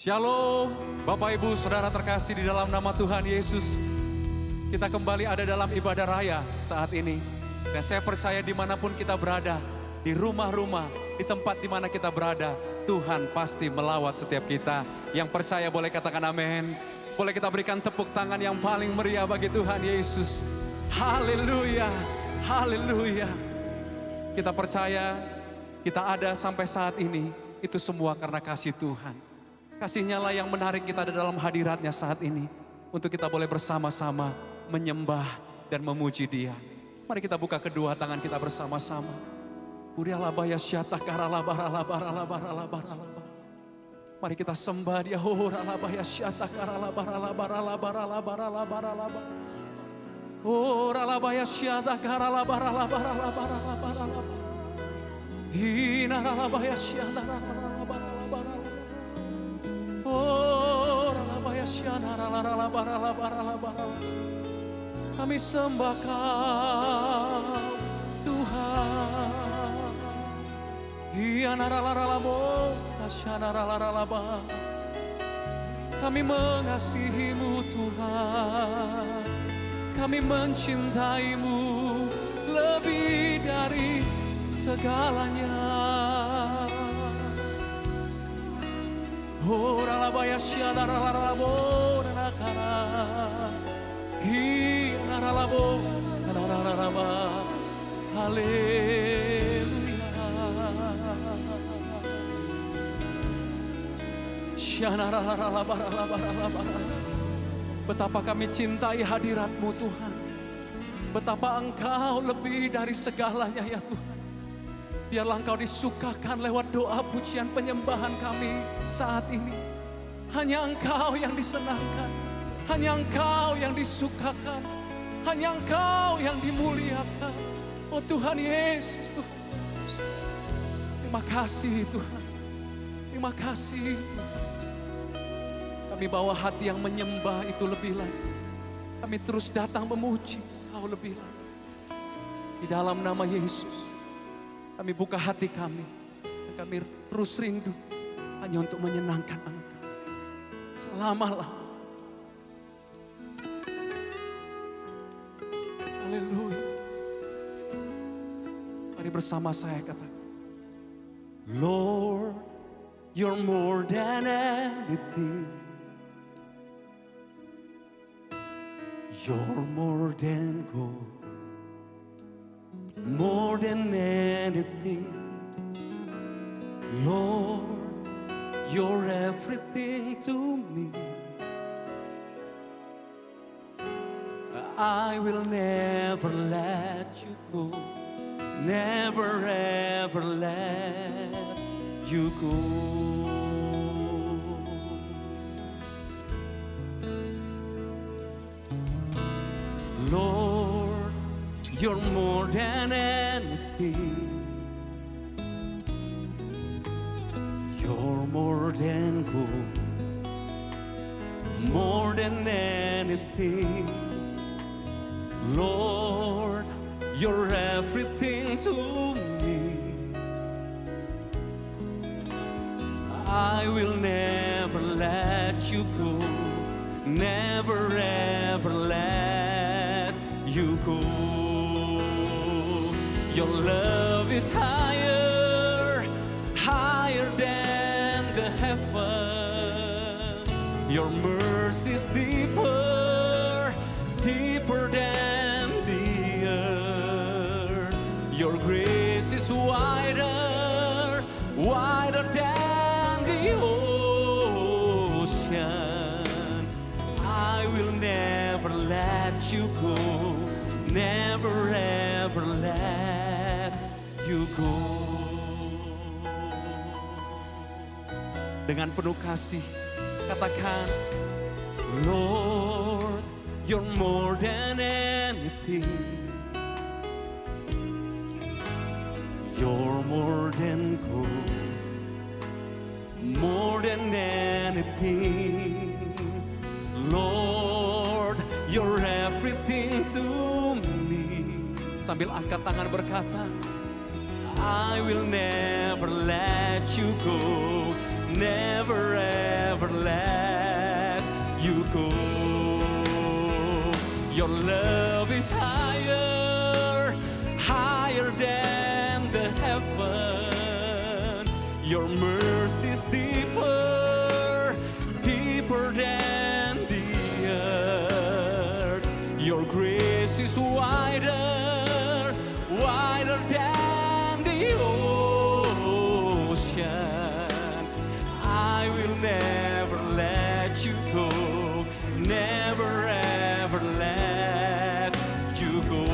Shalom, Bapak Ibu Saudara terkasih di dalam nama Tuhan Yesus. Kita kembali ada dalam ibadah raya saat ini. Dan saya percaya dimanapun kita berada, di rumah-rumah, di tempat dimana kita berada, Tuhan pasti melawat setiap kita. Yang percaya boleh katakan amin. Boleh kita berikan tepuk tangan yang paling meriah bagi Tuhan Yesus. Haleluya, haleluya. Kita percaya kita ada sampai saat ini, itu semua karena kasih Tuhan. Kasih-Nya lah yang menarik kita ada dalam hadirat-Nya saat ini. Untuk kita boleh bersama-sama menyembah dan memuji Dia. Mari kita buka kedua tangan kita bersama-sama. Mari kita sembah Dia. Kami sembah Kau Tuhan. Kami mengasihi-Mu Tuhan. Kami mencintai-Mu lebih dari segalanya. Betapa kami cintai hadirat-Mu Tuhan. Betapa Engkau lebih dari segalanya ya Tuhan. Biarlah Engkau disukakan lewat doa pujian penyembahan kami saat ini. Hanya Engkau yang disenangkan. Hanya Engkau yang disukakan. Hanya Engkau yang dimuliakan. Oh Tuhan Yesus, Tuhan Yesus. Terima kasih Tuhan. Terima kasih Tuhan. Kami bawa hati yang menyembah itu lebih lagi. Kami terus datang memuji Engkau lebih lagi. Di dalam nama Yesus. Kami buka hati kami. Dan kami terus rindu hanya untuk menyenangkan Engkau. Selama-lamanya. Haleluya. Mari bersama saya katakan. Lord, You're more than anything. You're more than gold. More than anything. Lord, You're everything to me. I will never let You go. Never ever let You go. Lord, You're more than anything. You're more than gold. More than anything. Lord, You're everything to me. I will never let You go. Never ever let You go. Your love is higher, higher than the heaven. Your mercy is deeper, deeper than the earth. Your grace is wider, wider than the ocean. I will never let You go. Never ever let You go. Dengan penuh kasih katakan, Lord, You're more than anything. You're more than gold. More than anything. Lord, You're everything to me. Sambil angkat tangan berkata, I will never let You go. Never ever let you go. Your love is higher, higher than the heaven. Your mercy is deeper, deeper than the earth. Your grace is wider, wider than the ocean. I will never let you go, never ever let you go.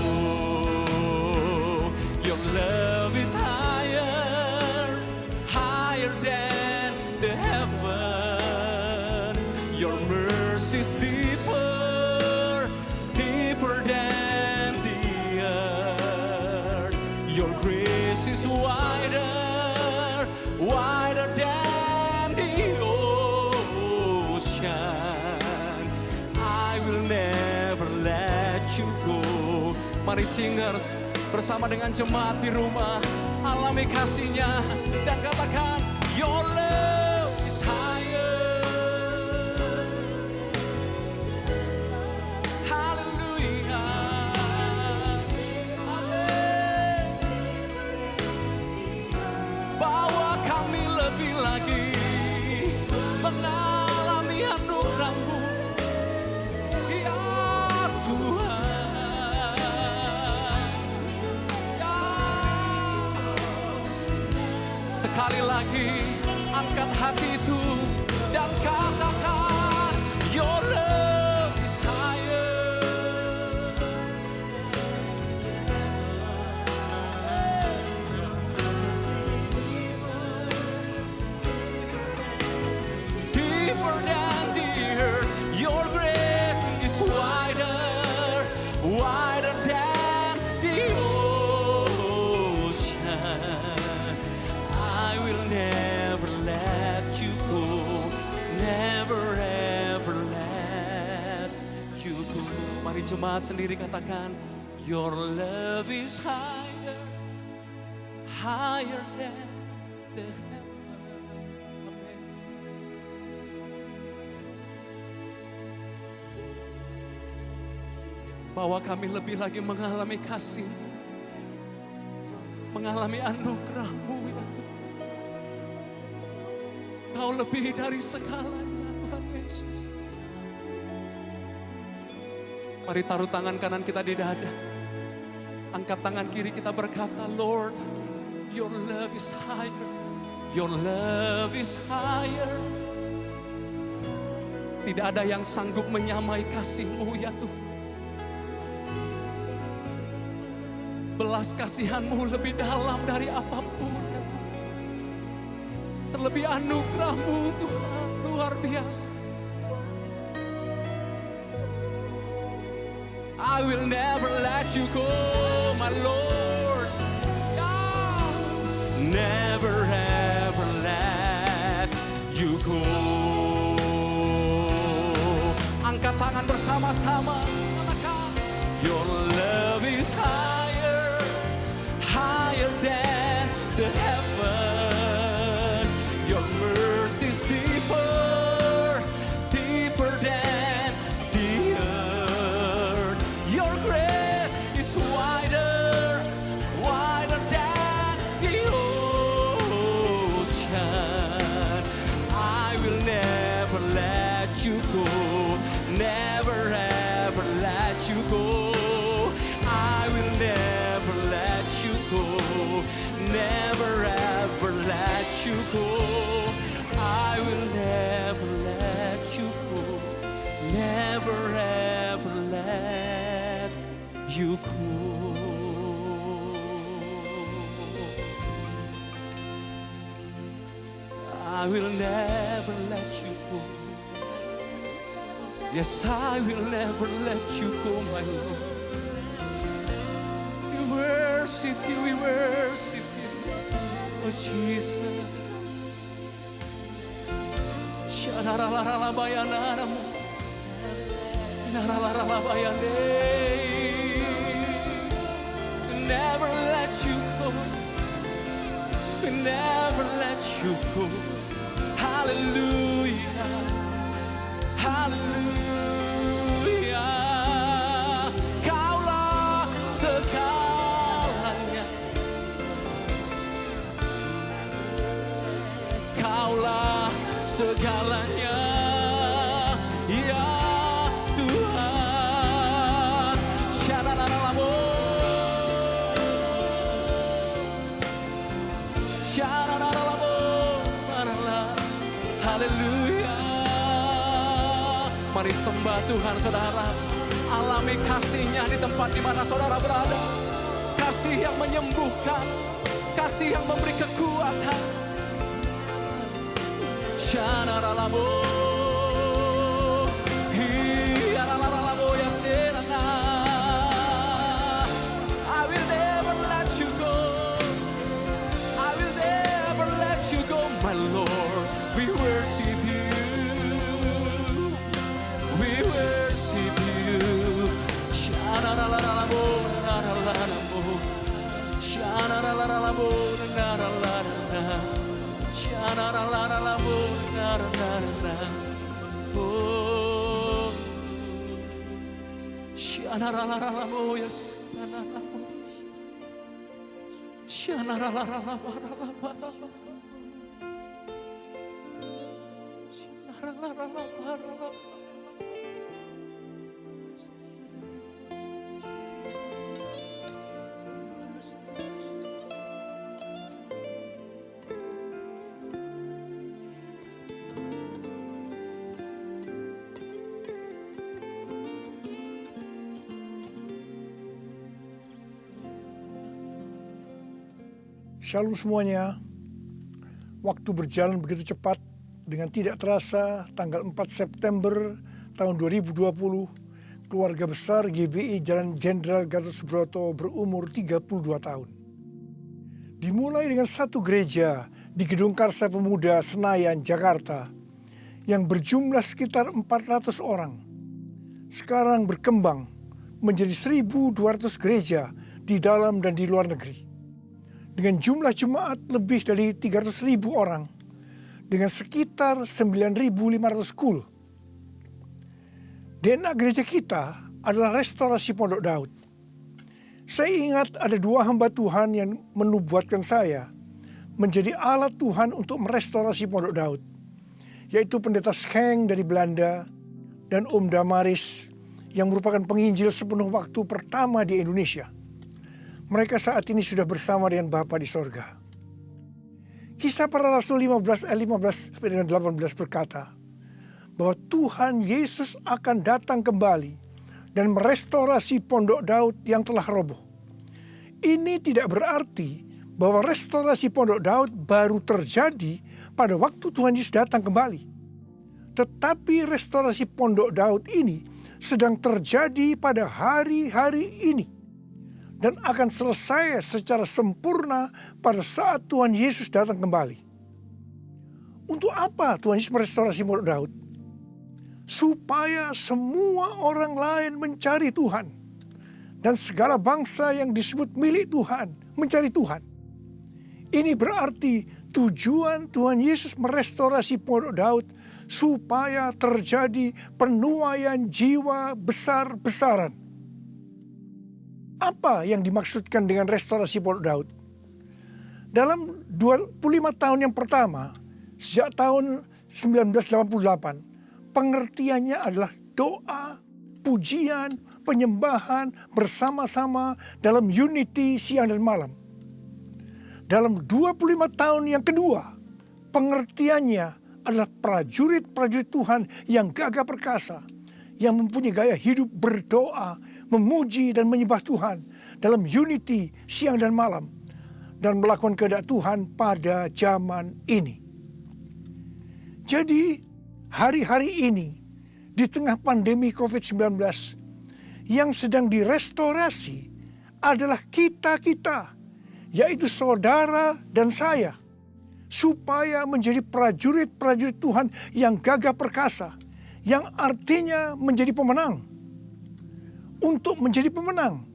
Your love is higher, higher than the heaven. Your mercy is deeper, deeper than the earth. Your grace is wider, wider than the ocean. I will never let you go. Mari singers bersama dengan jemaat di rumah, alami kasih-Nya dan katakan, Your love is higher. Hallelujah. Amin. Bawa kami lebih lagi mengalami anugerah-Mu, ya Tuhan. Sekali lagi, angkat hati itu dan katakan, Your love is higher. Deeper than the earth, Your grace is wider, wider than the ocean. I will never let you go, never ever let you go. Mari jemaat sendiri katakan, Your love is higher, higher than the heaven. Amen. Bawa kami lebih lagi mengalami kasih, mengalami anugerah-Mu, ya Tuhan. Kau lebih dari segalanya, Tuhan Yesus. Mari taruh tangan kanan kita di dada. Angkat tangan kiri kita berkata, Lord, Your love is higher. Your love is higher. Tidak ada yang sanggup menyamai kasih-Mu, ya Tuhan. Belas kasihan-Mu lebih dalam dari apapun, ya Tuhan. Terlebih anugerah-Mu, Tuhan, luar biasa. I will never let you go, my Lord. Yeah. Never ever let you go. Angkat tangan bersama-sama, katakan, Your love is higher, higher than the heaven. Your mercy is deeper, deeper than the earth. Your grace is wider, wider than the ocean. I will never let you go, never ever let you go. I will never let you go, never ever let you go. I will never let you go, never ever let you go. I will never let you go. Yes, I will never let you go, my Lord. We worship you, we worship you, oh Jesus. Shararararabayanaram, narararabayane. We never let you go, we never let you go. Hallelujah. haleluya. Kaulah segalanya, Kaulah segalanya, ya Tuhan. Sha-la-la-la-la-mo, sha-la-la-la-la-mo, la-la-la. Haleluya. Mari sembah Tuhan saudara. Alami kasih-Nya di tempat di mana saudara berada. Kasih yang menyembuhkan, kasih yang memberi kekuatan. Sha-la-la-la-mo, hi-la-la-la-la-mo, ya serana. I will never let you go, I will never let you go, my Lord. We worship you, we worship you. Sha-la-la-la-la-mo, la-la-la-la-mo, sha-la-la-la-la-mo, la-la-la-la-la. Sha-la-la-la-la-la-mo, la-la-la-la-la. Oh, sha-la-la-la-la-la-mo, yes, la-la-la-mo. Sha-la-la-la-la-la-la-la-la. Sha-la-la-la-la-la-la-la. Shalom semuanya. Waktu berjalan begitu cepat. Dengan tidak terasa, tanggal 4 September tahun 2020, keluarga besar GBI Jalan Jenderal Gatot Subroto berumur 32 tahun. Dimulai dengan satu gereja di Gedung Karsa Pemuda Senayan, Jakarta, yang berjumlah sekitar 400 orang. Sekarang berkembang menjadi 1.200 gereja di dalam dan di luar negeri. Dengan jumlah jemaat lebih dari 300.000 orang, dengan sekitar 9.500 school. DNA gereja kita adalah restorasi Pondok Daud. Saya ingat ada 2 hamba Tuhan yang menubuatkan saya menjadi alat Tuhan untuk merestorasi Pondok Daud, yaitu Pendeta Scheng dari Belanda dan Om Damaris yang merupakan penginjil sepenuh waktu pertama di Indonesia. Mereka saat ini sudah bersama dengan Bapa di sorga. Kisah Para Rasul 15 ayat 15-18 berkata bahwa Tuhan Yesus akan datang kembali dan merestorasi Pondok Daud yang telah roboh. Ini tidak berarti bahwa restorasi Pondok Daud baru terjadi pada waktu Tuhan Yesus datang kembali. Tetapi restorasi Pondok Daud ini sedang terjadi pada hari-hari ini. Dan akan selesai secara sempurna pada saat Tuhan Yesus datang kembali. Untuk apa Tuhan Yesus merestorasi Pondok Daud? Supaya semua orang lain mencari Tuhan. Dan segala bangsa yang disebut milik Tuhan, mencari Tuhan. Ini berarti tujuan Tuhan Yesus merestorasi Pondok Daud supaya terjadi penuaian jiwa besar-besaran. Apa yang dimaksudkan dengan restorasi Pondok Daud? Dalam 25 tahun yang pertama, sejak tahun 1988, pengertiannya adalah doa, pujian, penyembahan bersama-sama dalam unity siang dan malam. Dalam 25 tahun yang kedua, pengertiannya adalah prajurit-prajurit Tuhan yang gagah perkasa, yang mempunyai gaya hidup berdoa, memuji dan menyembah Tuhan dalam unity siang dan malam, dan melakukan kehendak Tuhan pada zaman ini. Jadi hari-hari ini di tengah pandemi COVID-19 yang sedang direstorasi adalah kita-kita, yaitu saudara dan saya, supaya menjadi prajurit-prajurit Tuhan yang gagah perkasa, yang artinya menjadi pemenang. Untuk menjadi pemenang,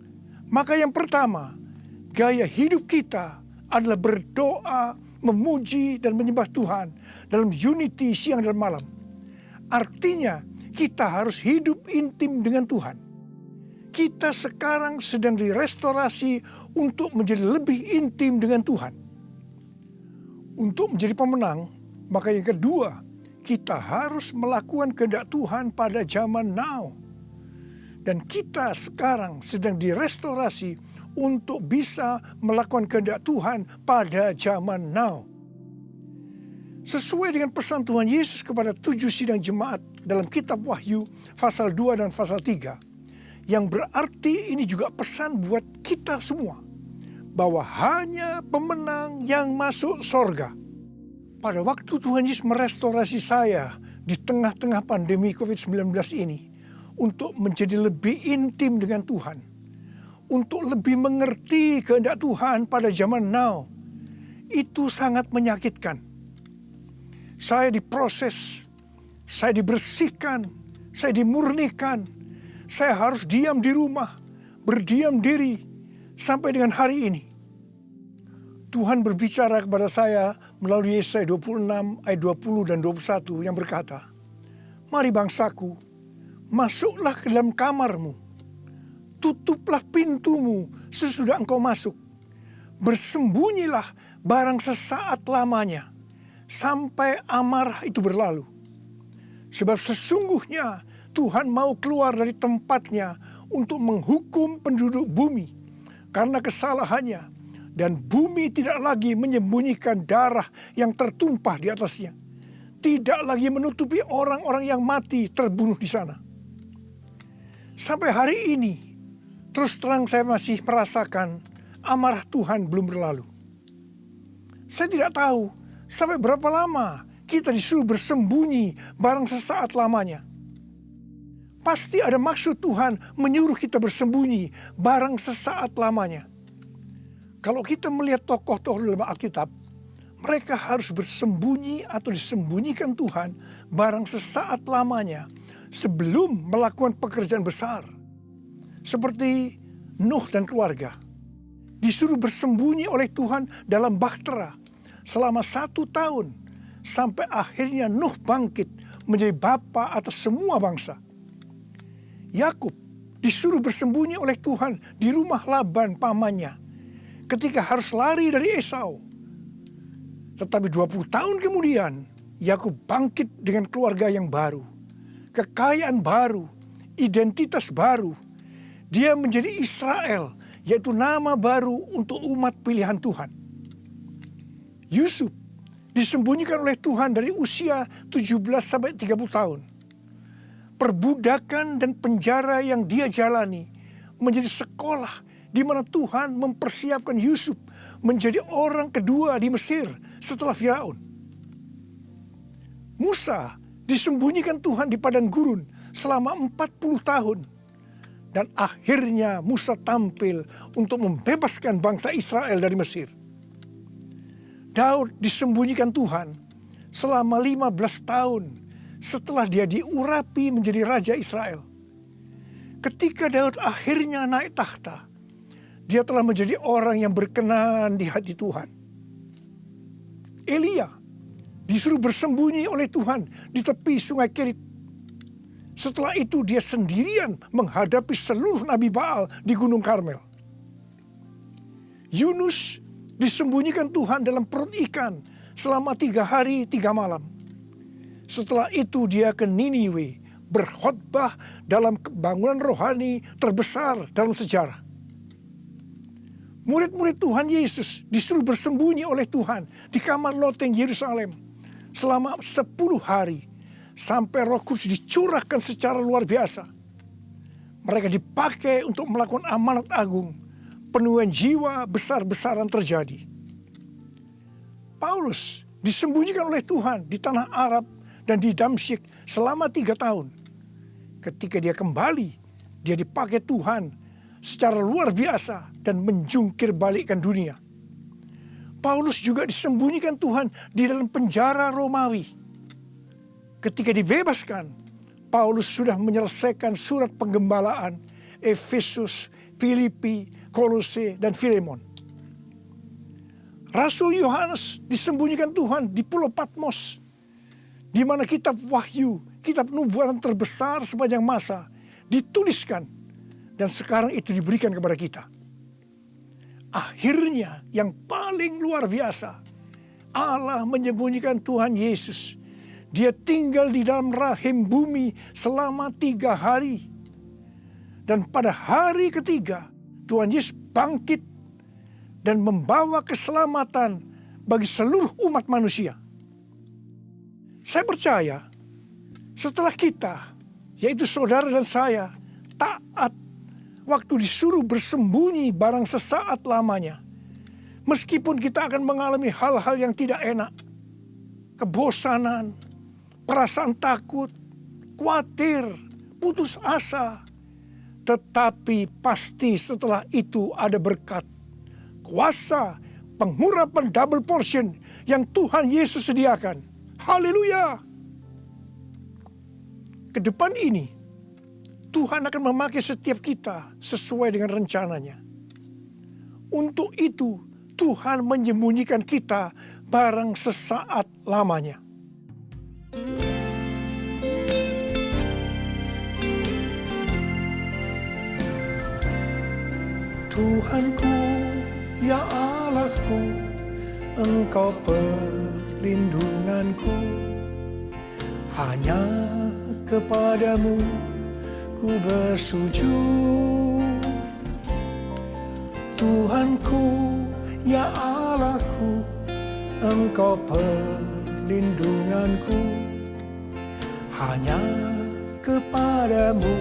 maka yang pertama, gaya hidup kita adalah berdoa, memuji dan menyembah Tuhan dalam unity siang dan malam. Artinya, kita harus hidup intim dengan Tuhan. Kita sekarang sedang direstorasi untuk menjadi lebih intim dengan Tuhan. Untuk menjadi pemenang, maka yang kedua, kita harus melakukan kehendak Tuhan pada zaman now. Dan kita sekarang sedang direstorasi untuk bisa melakukan kehendak Tuhan pada zaman now. Sesuai dengan pesan Tuhan Yesus kepada 7 sidang jemaat dalam kitab Wahyu pasal 2 dan pasal 3. Yang berarti ini juga pesan buat kita semua. Bahwa hanya pemenang yang masuk sorga. Pada waktu Tuhan Yesus merestorasi saya di tengah-tengah pandemi COVID-19 ini. Untuk menjadi lebih intim dengan Tuhan. Untuk lebih mengerti kehendak Tuhan pada zaman now. Itu sangat menyakitkan. Saya diproses, saya dibersihkan, saya dimurnikan. Saya harus diam di rumah, berdiam diri sampai dengan hari ini. Tuhan berbicara kepada saya melalui Yesaya 26 ayat 20 dan 21 yang berkata, "Mari bangsaku, masuklah ke dalam kamarmu, tutuplah pintumu sesudah engkau masuk. Bersembunyilah barang sesaat lamanya, sampai amarah itu berlalu. Sebab sesungguhnya Tuhan mau keluar dari tempatnya untuk menghukum penduduk bumi karena kesalahannya, dan bumi tidak lagi menyembunyikan darah yang tertumpah di atasnya. Tidak lagi menutupi orang-orang yang mati terbunuh di sana." Sampai hari ini, terus terang saya masih merasakan amarah Tuhan belum berlalu. Saya tidak tahu sampai berapa lama kita disuruh bersembunyi barang sesaat lamanya. Pasti ada maksud Tuhan menyuruh kita bersembunyi barang sesaat lamanya. Kalau kita melihat tokoh-tokoh dalam Alkitab, mereka harus bersembunyi atau disembunyikan Tuhan barang sesaat lamanya sebelum melakukan pekerjaan besar. Seperti Nuh dan keluarga. Disuruh bersembunyi oleh Tuhan dalam bahtera selama 1 tahun. Sampai akhirnya Nuh bangkit menjadi bapa atas semua bangsa. Yakub disuruh bersembunyi oleh Tuhan di rumah Laban pamannya ketika harus lari dari Esau. Tetapi 20 tahun kemudian Yakub bangkit dengan keluarga yang baru, kekayaan baru, identitas baru. Dia menjadi Israel, yaitu nama baru untuk umat pilihan Tuhan. Yusuf disembunyikan oleh Tuhan dari usia 17 sampai 30 tahun. Perbudakan dan penjara yang dia jalani menjadi sekolah di mana Tuhan mempersiapkan Yusuf menjadi orang kedua di Mesir setelah Firaun. Musa disembunyikan Tuhan di padang gurun selama 40 tahun. Dan akhirnya Musa tampil untuk membebaskan bangsa Israel dari Mesir. Daud disembunyikan Tuhan selama 15 tahun setelah dia diurapi menjadi raja Israel. Ketika Daud akhirnya naik takhta, dia telah menjadi orang yang berkenan di hati Tuhan. Elia disuruh bersembunyi oleh Tuhan di tepi sungai Kerit. Setelah itu dia sendirian menghadapi seluruh Nabi Baal di Gunung Karmel. Yunus disembunyikan Tuhan dalam perut ikan selama 3 hari 3 malam. Setelah itu dia ke Niniwe berkhotbah dalam bangunan rohani terbesar dalam sejarah. Murid-murid Tuhan Yesus disuruh bersembunyi oleh Tuhan di kamar loteng Yerusalem selama 10 hari. Sampai Roh Kudus dicurahkan secara luar biasa. Mereka dipakai untuk melakukan amanat agung. Penuaian jiwa besar-besaran terjadi. Paulus disembunyikan oleh Tuhan di tanah Arab dan di Damsyik selama 3 tahun. Ketika dia kembali, dia dipakai Tuhan secara luar biasa dan menjungkir balikkan dunia. Paulus juga disembunyikan Tuhan di dalam penjara Romawi. Ketika dibebaskan, Paulus sudah menyelesaikan surat penggembalaan Efesus, Filipi, Kolose, dan Filemon. Rasul Yohanes disembunyikan Tuhan di Pulau Patmos, di mana kitab Wahyu kitab nubuatan terbesar sepanjang masa dituliskan dan sekarang itu diberikan kepada kita. Akhirnya yang paling luar biasa, Allah menyembunyikan Tuhan Yesus. Dia tinggal di dalam rahim bumi selama 3 hari. Dan pada hari ketiga Tuhan Yesus bangkit dan membawa keselamatan bagi seluruh umat manusia. Saya percaya setelah kita, yaitu saudara dan saya, taat waktu disuruh bersembunyi barang sesaat lamanya, meskipun kita akan mengalami hal-hal yang tidak enak, kebosanan, perasaan takut, khawatir, putus asa, tetapi pasti setelah itu ada berkat, kuasa, pengurapan double portion yang Tuhan Yesus sediakan. Haleluya! Ke depan ini, Tuhan akan memakai setiap kita sesuai dengan rencananya. Untuk itu, Tuhan menyembunyikan kita barang sesaat lamanya. Tuhanku, ya Allahku, Engkau perlindunganku. Hanya kepadamu ku bersujud. Tuhanku, ya Allahku, Engkau perlindunganku. Hanya kepadamu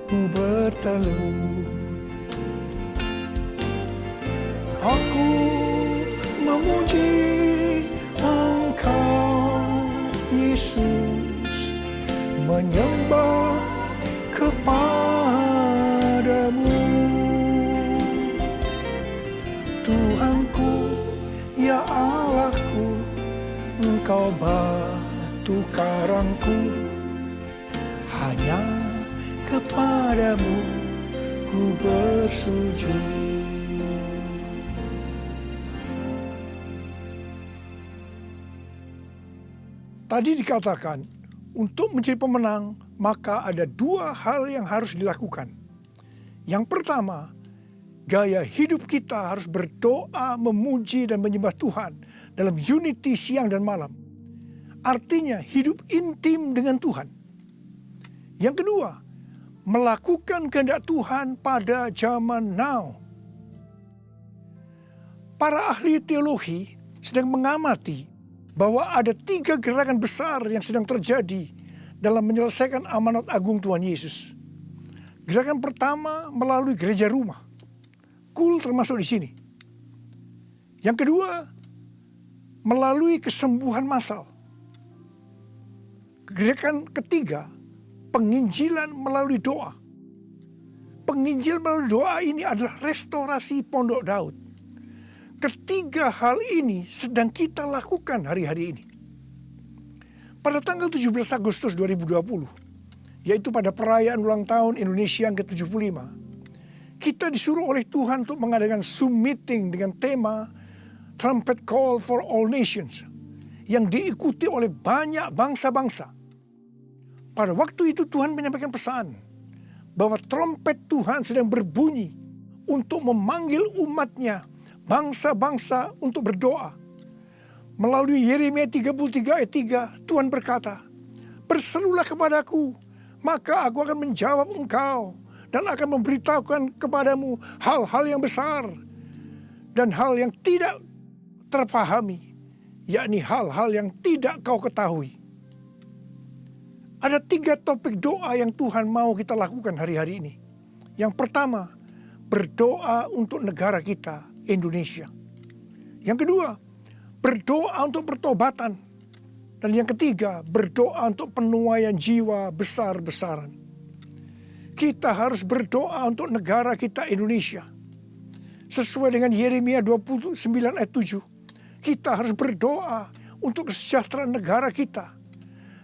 ku bertelut. Aku memuji Engkau, Yesus, menyembah kepadamu. Tuhanku, ya Allahku, Engkau batu karangku. Hanya kepadamu ku bersujud. Tadi dikatakan, untuk menjadi pemenang, maka ada 2 hal yang harus dilakukan. Yang pertama, gaya hidup kita harus berdoa, memuji, dan menyembah Tuhan dalam unity siang dan malam. Artinya hidup intim dengan Tuhan. Yang kedua, melakukan kehendak Tuhan pada zaman now. Para ahli teologi sedang mengamati bahwa ada 3 gerakan besar yang sedang terjadi dalam menyelesaikan amanat agung Tuhan Yesus. Gerakan pertama melalui gereja rumah. Kul termasuk di sini. Yang kedua, melalui kesembuhan massal. Gerakan ketiga, penginjilan melalui doa. Penginjilan melalui doa ini adalah restorasi Pondok Daud. Ketiga hal ini sedang kita lakukan hari-hari ini. Pada tanggal 17 Agustus 2020, yaitu pada perayaan ulang tahun Indonesia yang ke-75, kita disuruh oleh Tuhan untuk mengadakan Zoom meeting dengan tema Trumpet Call for All Nations, yang diikuti oleh banyak bangsa-bangsa. Pada waktu itu Tuhan menyampaikan pesan bahwa trompet Tuhan sedang berbunyi untuk memanggil umatnya, bangsa-bangsa, untuk berdoa. Melalui Yeremia 33 ayat 3, Tuhan berkata, "Berserulah kepadaku, maka aku akan menjawab engkau dan akan memberitahukan kepadamu hal-hal yang besar dan hal yang tidak terpahami, yakni hal-hal yang tidak kau ketahui." Ada 3 topik doa yang Tuhan mau kita lakukan hari-hari ini. Yang pertama, berdoa untuk negara kita, Indonesia. Yang kedua, berdoa untuk pertobatan. Dan yang ketiga, berdoa untuk penuaian jiwa besar-besaran. Kita harus berdoa untuk negara kita, Indonesia. Sesuai dengan Yeremia 29 ayat 7, kita harus berdoa untuk kesejahteraan negara kita.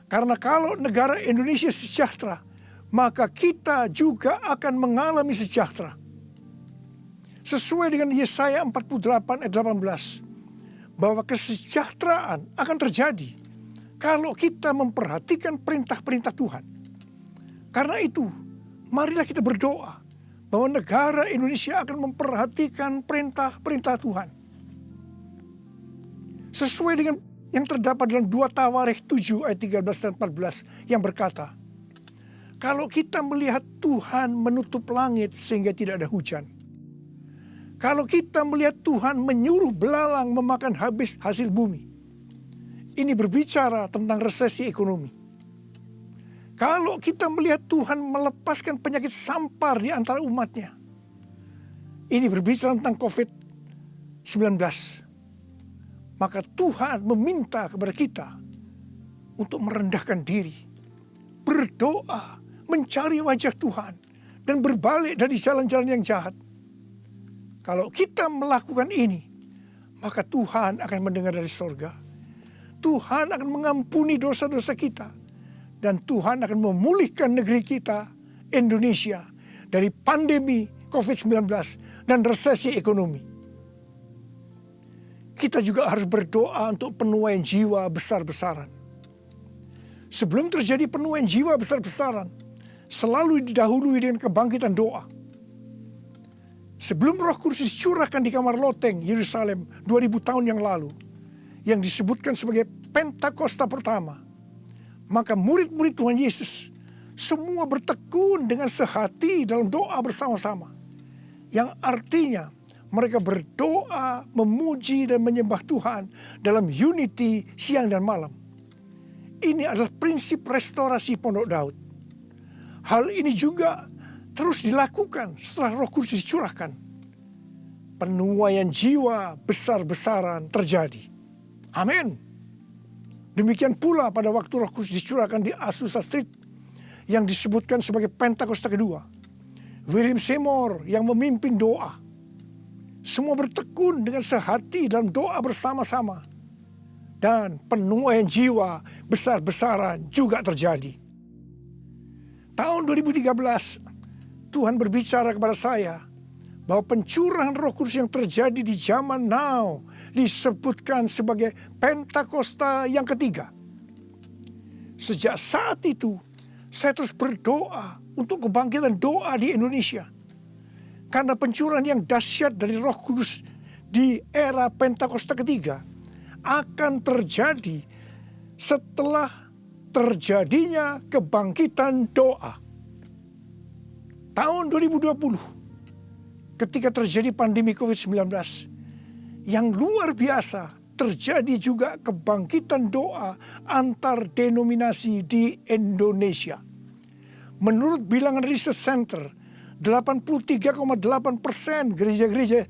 Karena kalau negara Indonesia sejahtera, maka kita juga akan mengalami sejahtera. Sesuai dengan Yesaya 48 ayat 18, bahwa kesejahteraan akan terjadi kalau kita memperhatikan perintah-perintah Tuhan. Karena itu, marilah kita berdoa bahwa negara Indonesia akan memperhatikan perintah-perintah Tuhan. Sesuai dengan yang terdapat dalam 2 Tawarikh 7 ayat 13 dan 14 yang berkata, kalau kita melihat Tuhan menutup langit sehingga tidak ada hujan. Kalau kita melihat Tuhan menyuruh belalang memakan habis hasil bumi. Ini berbicara tentang resesi ekonomi. Kalau kita melihat Tuhan melepaskan penyakit sampar di antara umatnya. Ini berbicara tentang COVID-19. Maka Tuhan meminta kepada kita untuk merendahkan diri, berdoa, mencari wajah Tuhan, dan berbalik dari jalan-jalan yang jahat. Kalau kita melakukan ini, maka Tuhan akan mendengar dari sorga. Tuhan akan mengampuni dosa-dosa kita. Dan Tuhan akan memulihkan negeri kita, Indonesia, dari pandemi COVID-19 dan resesi ekonomi. Kita juga harus berdoa untuk penuaian jiwa besar-besaran. Sebelum terjadi penuaian jiwa besar-besaran, selalu didahului dengan kebangkitan doa. Sebelum Roh Kudus dicurahkan di kamar loteng Yerusalem 2000 tahun yang lalu, yang disebutkan sebagai Pentakosta pertama, maka murid-murid Tuhan Yesus semua bertekun dengan sehati dalam doa bersama-sama. Yang artinya mereka berdoa, memuji dan menyembah Tuhan dalam unity siang dan malam. Ini adalah prinsip restorasi Pondok Daud. Hal ini juga terus dilakukan setelah Roh Kudus dicurahkan. Penuaian jiwa besar-besaran terjadi. Amin. Demikian pula pada waktu Roh Kudus dicurahkan di Azusa Street yang disebutkan sebagai Pentakosta kedua. William Seymour yang memimpin doa. Semua bertekun dengan sehati dalam doa bersama-sama. Dan penuaian jiwa besar-besaran juga terjadi. Tahun 2013, Tuhan berbicara kepada saya bahwa pencurahan Roh Kudus yang terjadi di zaman now disebutkan sebagai Pentakosta yang ketiga. Sejak saat itu, saya terus berdoa untuk kebangkitan doa di Indonesia. Karena pencurahan yang dahsyat dari Roh Kudus di era Pentakosta ketiga akan terjadi setelah terjadinya kebangkitan doa. Tahun 2020, ketika terjadi pandemi COVID-19, yang luar biasa, terjadi juga kebangkitan doa antar denominasi di Indonesia. Menurut bilangan Research Center, 83,8% gereja-gereja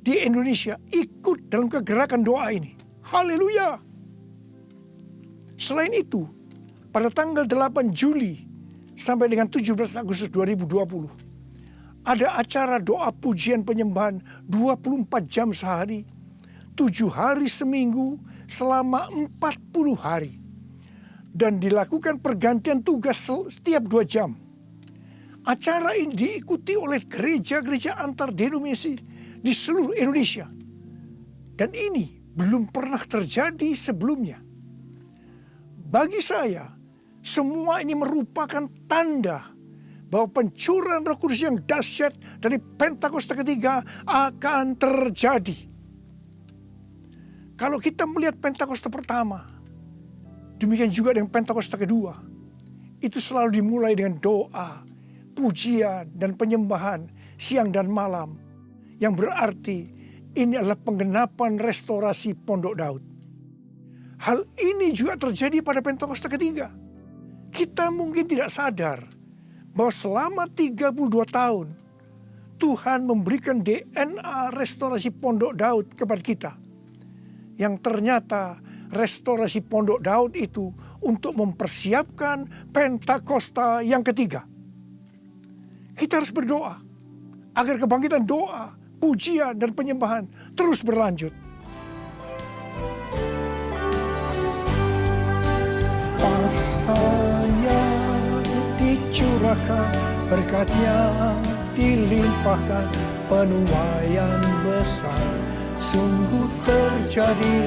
di Indonesia ikut dalam kegerakan doa ini. Haleluya! Selain itu, pada tanggal 8 Juli sampai dengan 17 Agustus 2020, ada acara doa pujian penyembahan 24 jam sehari, 7 hari seminggu, selama 40 hari. Dan dilakukan pergantian tugas setiap 2 jam. Acara ini diikuti oleh gereja-gereja antar denominasi di seluruh Indonesia. Dan ini belum pernah terjadi sebelumnya. Bagi saya, semua ini merupakan tanda bahwa pencurahan Roh Kudus yang dahsyat dari Pentakosta ketiga akan terjadi. Kalau kita melihat Pentakosta pertama, demikian juga dengan Pentakosta kedua, itu selalu dimulai dengan doa, pujian, dan penyembahan siang dan malam, yang berarti ini adalah penggenapan restorasi Pondok Daud. Hal ini juga terjadi pada Pentakosta ketiga. Kita mungkin tidak sadar bahwa selama 32 tahun Tuhan memberikan DNA restorasi Pondok Daud kepada kita. Yang ternyata restorasi Pondok Daud itu untuk mempersiapkan Pentakosta yang ketiga. Kita harus berdoa agar kebangkitan doa, pujian, dan penyembahan terus berlanjut. Pasanya dicurahkan, berkatnya dilimpahkan, penuaian besar sungguh terjadi.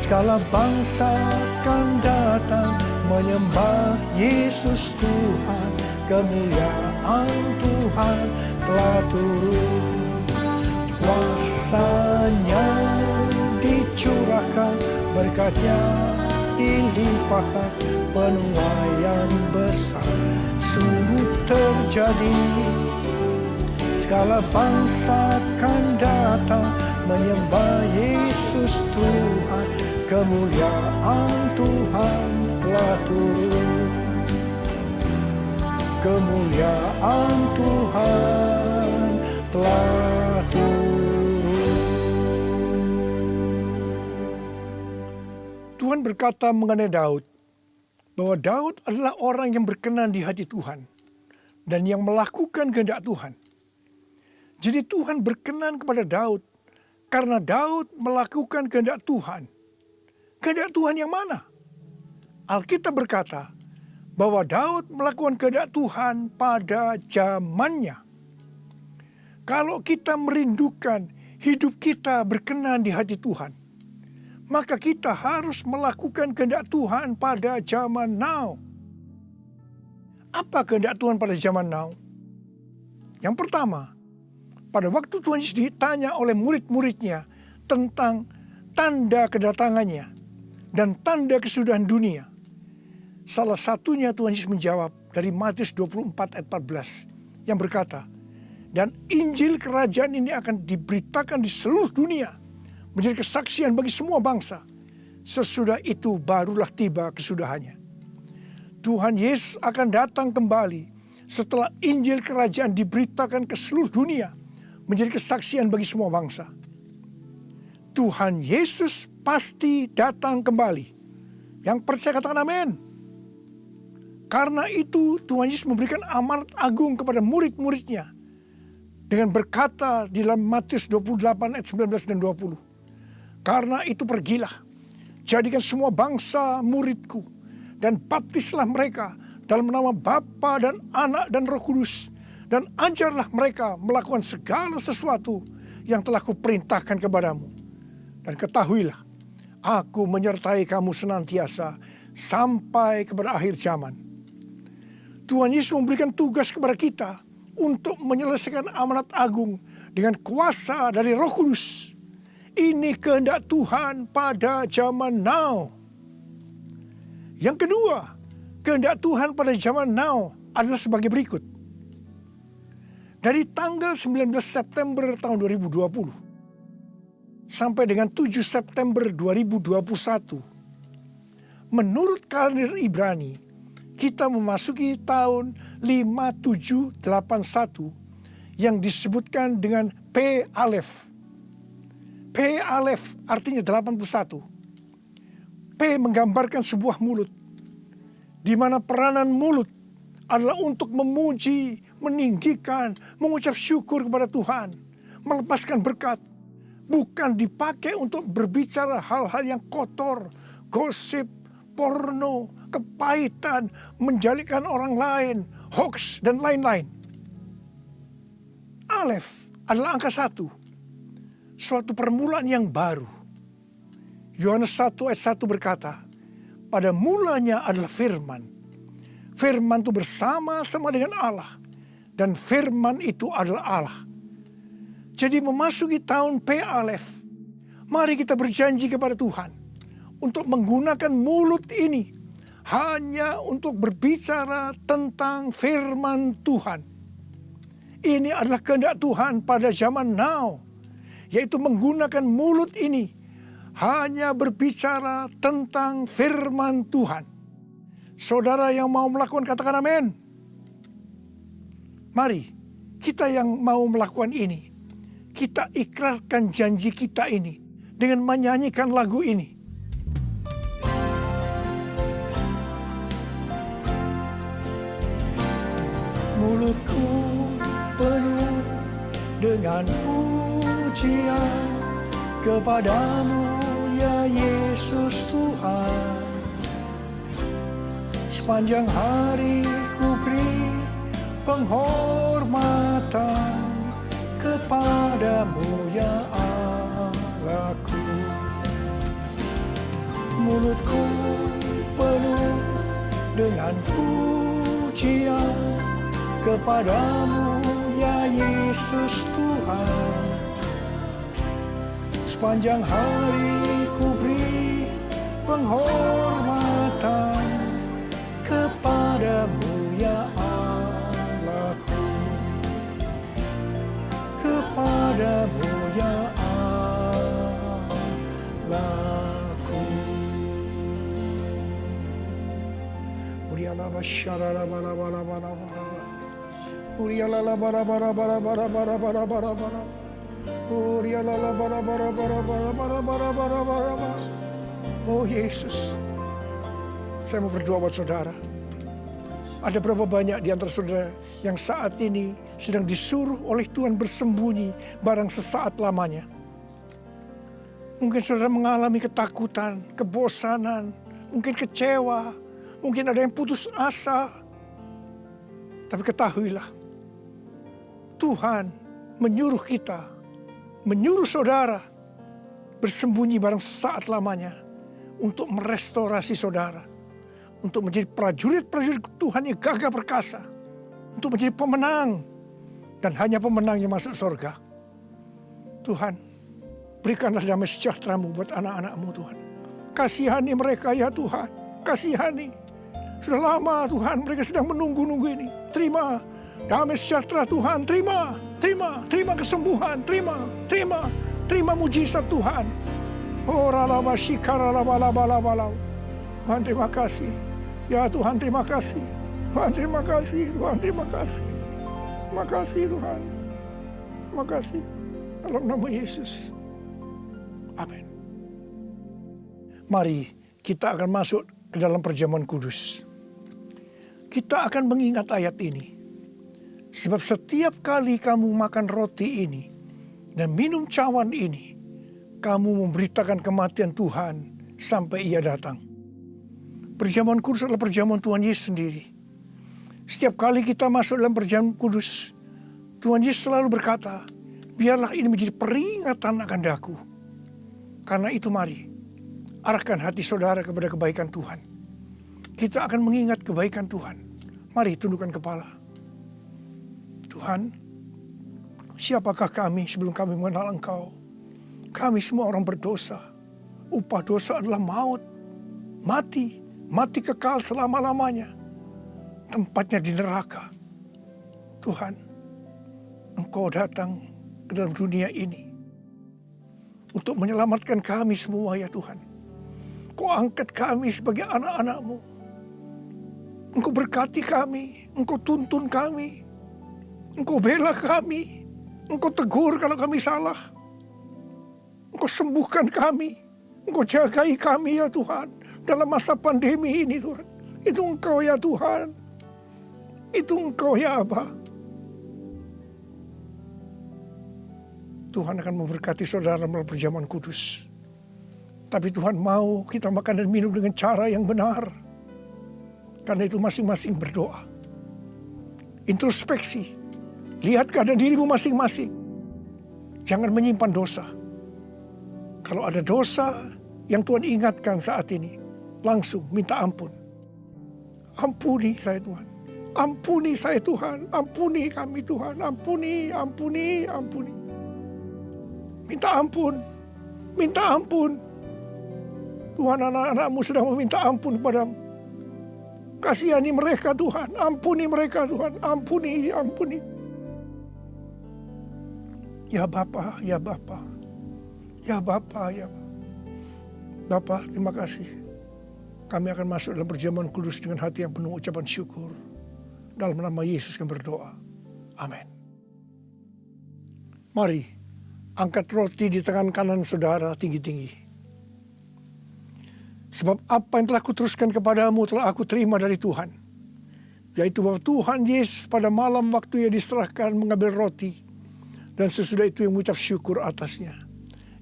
Segala bangsa akan datang menyembah Yesus Tuhan. Kemuliaan Tuhan telah turun. Kuasanya dicurahkan, berkatnya dilimpahkan, penuaian besar sungguh terjadi. Segala bangsa akan datang menyembah Yesus Tuhan. Kemuliaan Tuhan telah turun. Kemuliaan Tuhan telah turun. Tuhan berkata mengenai Daud, bahwa Daud adalah orang yang berkenan di hati Tuhan dan yang melakukan kehendak Tuhan. Jadi Tuhan berkenan kepada Daud karena Daud melakukan kehendak Tuhan. Kehendak Tuhan yang mana? Alkitab berkata bahwa Daud melakukan kehendak Tuhan pada zamannya. Kalau kita merindukan hidup kita berkenan di hati Tuhan, maka kita harus melakukan kehendak Tuhan pada zaman now. Apa kehendak Tuhan pada zaman now? Yang pertama, pada waktu Tuhan Yesus ditanya oleh murid-muridnya tentang tanda kedatangannya dan tanda kesudahan dunia, salah satunya Tuhan Yesus menjawab dari Matius 24 ayat 14 yang berkata, dan Injil kerajaan ini akan diberitakan di seluruh dunia menjadi kesaksian bagi semua bangsa. Sesudah itu barulah tiba kesudahannya. Tuhan Yesus akan datang kembali setelah Injil kerajaan diberitakan ke seluruh dunia menjadi kesaksian bagi semua bangsa. Tuhan Yesus pasti datang kembali. Yang percaya katakan amin. Karena itu Tuhan Yesus memberikan amanat agung kepada murid-muridnya dengan berkata di dalam Matius 28 ayat 19 dan 20. Karena itu pergilah, jadikan semua bangsa muridku dan baptislah mereka dalam nama Bapa dan Anak dan Roh Kudus, dan ajarlah mereka melakukan segala sesuatu yang telah kuperintahkan kepadamu. Dan ketahuilah, aku menyertai kamu senantiasa sampai kepada akhir zaman. Tuhan Yesus memberikan tugas kepada kita untuk menyelesaikan amanat agung dengan kuasa dari Roh Kudus. Ini kehendak Tuhan pada zaman now. Yang kedua, kehendak Tuhan pada zaman now adalah sebagai berikut. Dari tanggal 19 September tahun 2020 sampai dengan 7 September 2021, menurut kalender Ibrani, kita memasuki tahun 5781 yang disebutkan dengan P Alef. P Alef artinya 81. P menggambarkan sebuah mulut, di mana peranan mulut adalah untuk memuji, meninggikan, mengucap syukur kepada Tuhan, melepaskan berkat, bukan dipakai untuk berbicara hal-hal yang kotor, gosip, porno, kepahitan, menjalikan orang lain, hoax, dan lain-lain. Alef adalah angka 1, suatu permulaan yang baru. Yohanes 1 ayat 1 berkata, pada mulanya adalah firman. Firman itu bersama-sama dengan Allah, dan firman itu adalah Allah. Jadi memasuki tahun P Alef, mari kita berjanji kepada Tuhan untuk menggunakan mulut ini hanya untuk berbicara tentang firman Tuhan. Ini adalah kehendak Tuhan pada zaman now, yaitu menggunakan mulut ini hanya berbicara tentang firman Tuhan. Saudara yang mau melakukan katakan amin. Mari kita yang mau melakukan ini, kita ikrarkan janji kita ini dengan menyanyikan lagu ini. Mulutku penuh dengan pujian kepadamu ya Yesus Tuhan. Sepanjang hari ku beri penghormatan kepadamu ya Allahku. mulutku penuh dengan pujian kepadamu ya Yesus Tuhan. Sepanjang hari ku beri penghormatan kepadamu ya Allahku, kepadamu ya Allahku. Uriala basyara bala bala bala bala. Uriala bara bara bara bara bara bara bara bara. Uriala bara bara bara bara bara bara bara bara. Oh Yesus, saya mau berdoa buat saudara. Ada berapa banyak di antara saudara yang saat ini sedang disuruh oleh Tuhan bersembunyi barang sesaat lamanya. Mungkin saudara mengalami ketakutan, kebosanan, mungkin kecewa, mungkin ada yang putus asa. Tapi ketahuilah, Tuhan menyuruh kita, menyuruh saudara bersembunyi barang sesaat lamanya untuk merestorasi saudara, untuk menjadi prajurit-prajurit Tuhan yang gagah perkasa, untuk menjadi pemenang, dan hanya pemenang yang masuk surga. Tuhan, berikanlah damai sejahtera-Mu buat anak-anak-Mu Tuhan. Kasihani mereka ya Tuhan, kasihani. Sudah lama Tuhan mereka sedang menunggu-nunggu ini. Terima damai sejahtera Tuhan, terima kesembuhan, terima mujizat Tuhan. Oh ralaba shikara laba laba laba laba. Tuhan terima kasih. Ya Tuhan terima kasih. Tuhan terima kasih. Tuhan terima kasih. Terima kasih Tuhan. Terima kasih. Dalam nama Yesus. Amin. Mari kita akan masuk ke dalam perjamuan kudus. Kita akan mengingat ayat ini. Sebab setiap kali kamu makan roti ini dan minum cawan ini, kamu memberitakan kematian Tuhan sampai Ia datang. Perjamuan kudus adalah perjamuan Tuhan Yesus sendiri. Setiap kali kita masuk dalam perjamuan kudus, Tuhan Yesus selalu berkata, biarlah ini menjadi peringatan akan daku. Karena itu mari, arahkan hati saudara kepada kebaikan Tuhan. Kita akan mengingat kebaikan Tuhan. Mari tundukkan kepala. Tuhan, siapakah kami sebelum kami mengenal Engkau? Kami semua orang berdosa. Upah dosa adalah maut. Mati kekal selama-lamanya. Tempatnya di neraka. Tuhan, Engkau datang ke dalam dunia ini untuk menyelamatkan kami semua ya Tuhan. Kau angkat kami sebagai anak-anak-Mu. Engkau berkati kami, Engkau tuntun kami, Engkau bela kami, Engkau tegur kalau kami salah. Engkau sembuhkan kami, Engkau jagai kami ya Tuhan. Dalam masa pandemi ini Tuhan. Itu Engkau ya Tuhan. Itu Engkau ya Aba. Tuhan akan memberkati saudara melalui perjamuan kudus. Tapi Tuhan mau kita makan dan minum dengan cara yang benar. Karena itu masing-masing berdoa. Introspeksi. Lihat keadaan dirimu masing-masing. Jangan menyimpan dosa. Kalau ada dosa yang Tuhan ingatkan saat ini, langsung minta ampun. Ampuni saya Tuhan. Ampuni saya Tuhan. Ampuni kami Tuhan. Ampuni. Minta ampun. Minta ampun. Tuhan, anak-anak-Mu sedang meminta ampun kepadamu. Kasihani mereka Tuhan. Ampuni mereka Tuhan. Ampuni. Ya Bapa, ya Bapa. Ya Bapa, ya Bapa. Bapa, terima kasih. Kami akan masuk dalam perjamuan kudus dengan hati yang penuh ucapan syukur. Dalam nama Yesus kami berdoa. Amin. Mari, angkat roti di tangan kanan saudara tinggi-tinggi. Sebab apa yang telah kuteruskan kepadamu telah aku terima dari Tuhan. Yaitu bahwa Tuhan Yesus pada malam waktu Ia diserahkan mengambil roti. Dan sesudah itu Ia mengucap syukur atasnya.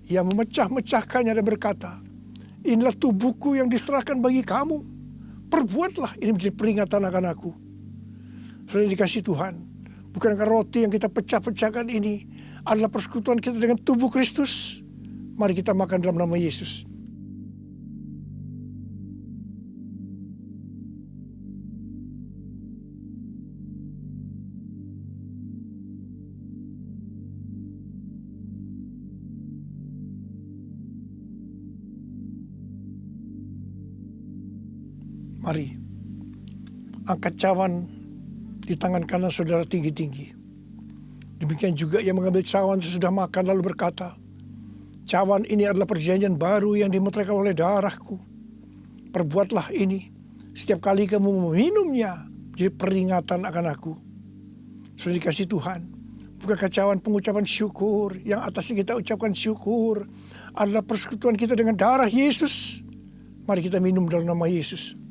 Ia memecah-mecahkannya dan berkata, inilah tubuhku yang diserahkan bagi kamu. Perbuatlah ini menjadi peringatan akan aku. Sudah dikasih Tuhan. Bukankah roti yang kita pecah-pecahkan ini adalah persekutuan kita dengan tubuh Kristus? Mari kita makan dalam nama Yesus. Mari, angkat cawan di tangan kanan saudara tinggi-tinggi. Demikian juga ia mengambil cawan sesudah makan lalu berkata, cawan ini adalah perjanjian baru yang dimeteraikan oleh darahku. Perbuatlah ini setiap kali kamu meminumnya, jadi peringatan akan aku. Sudah dikasih Tuhan, bukankah cawan pengucapan syukur yang atasnya kita ucapkan syukur adalah persekutuan kita dengan darah Yesus. Mari kita minum dalam nama Yesus.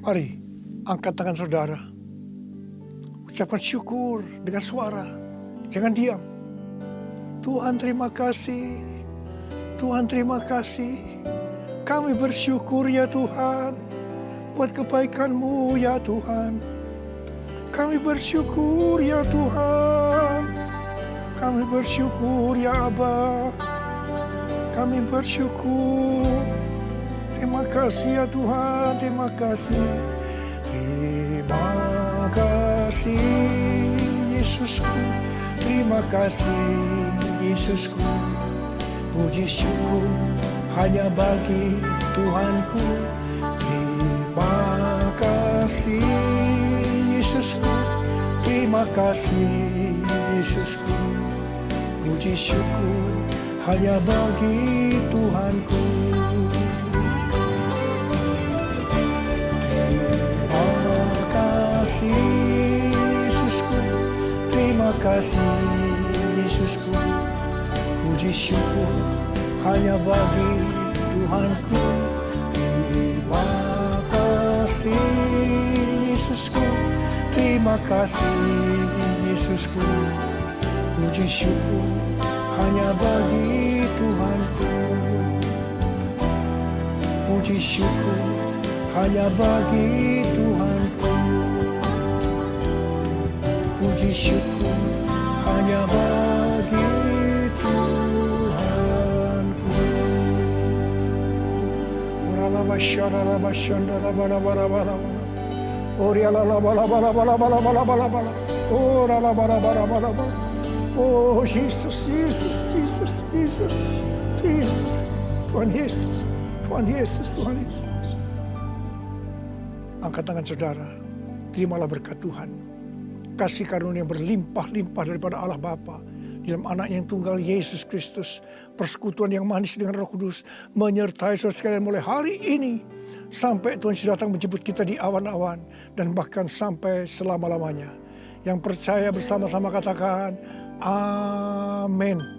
Mari, angkat tangan saudara. Ucapkan syukur dengan suara. Jangan diam. Tuhan terima kasih. Tuhan terima kasih. Kami bersyukur ya Tuhan. Buat kebaikan-Mu ya Tuhan. Kami bersyukur ya Tuhan. Kami bersyukur ya Aba. Kami bersyukur. Terima kasih ya Tuhan, terima kasih. Terima kasih Yesusku, terima kasih Yesusku. Puji syukur hanya bagi Tuhanku. Terima kasih Yesusku, terima kasih Yesusku. Puji syukur hanya bagi Tuhanku. Yesusku, terima kasih Yesusku. Puji syukur hanya bagi Tuhanku. Terima kasih Yesusku, terima kasih Yesusku. Puji syukur hanya bagi Tuhanku. Puji syukur hanya bagi Tuhanku. Puji syukur hanya bagi Tuhanku. Oh Yesus, Yesus, Yesus, Yesus, Yesus, Tuhan Yesus, Tuhan Yesus, Tuhan Yesus. Angkat tangan saudara, terimalah berkat Tuhan. Kasih karunia yang berlimpah-limpah daripada Allah Bapa dalam anak yang tunggal Yesus Kristus. Persekutuan yang manis dengan Roh Kudus menyertai saudara sekalian mulai hari ini sampai Tuhan sudah datang menjemput kita di awan-awan dan bahkan sampai selama-lamanya. Yang percaya bersama-sama katakan amin.